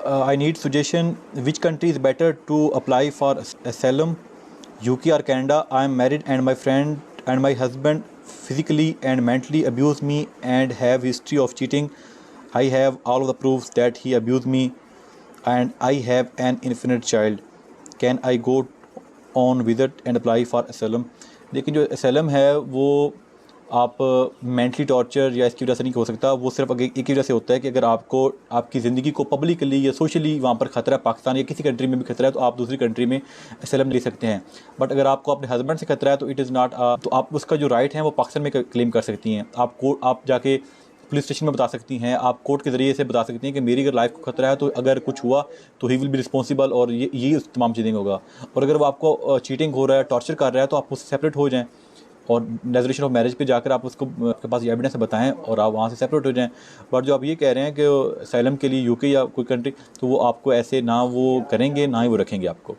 I need suggestion. Which country is better to apply for asylum? UK or Canada? I am married and my friend and my husband physically and mentally abused me and have history of cheating. I have all of the proofs that he abused me and I have an infinite child. Can I go on visit and apply for asylum? लेकिन जो asylum है वो आप mentally torture या इसकी वजह से नहीं हो सकता। वो सिर्फ एक ही वजह से होता है कि अगर आपको आपकी ज़िंदगी को पब्लिकली या सोशली वहाँ पर ख़तरा है, पाकिस्तान या किसी कंट्री में भी ख़तरा है, तो आप दूसरी कंट्री में असलम ले सकते हैं। बट अगर आपको अपने हस्बैंड से ख़तरा है तो इट इज़ नॉट, तो आप उसका जो राइट है वो पाकिस्तान में क्लेम कर सकती हैं। आप जाके पुलिस स्टेशन में बता सकती हैं, आप कोर्ट के ज़रिए से बता सकती हैं कि मेरी अगर लाइफ को ख़तरा है तो अगर कुछ हुआ तो ही विल बी रिस्पॉन्सिबल, और ये तमाम चीज़ें होगा। और अगर वो आपको चीटिंग हो रहा है, टॉर्चर कर रहा है, तो आप उससे सेपरेट हो जाएँ और रेजोल्यूशन ऑफ मैरिज पे जाकर आप उसको आपके पास ये एविडेंस बताएं और आप वहाँ से सेपरेट हो जाएं। बट जो आप ये कह रहे हैं कि असylum के लिए यूके या कोई कंट्री, तो वो आपको ऐसे ना वो करेंगे ना ही वो रखेंगे आपको।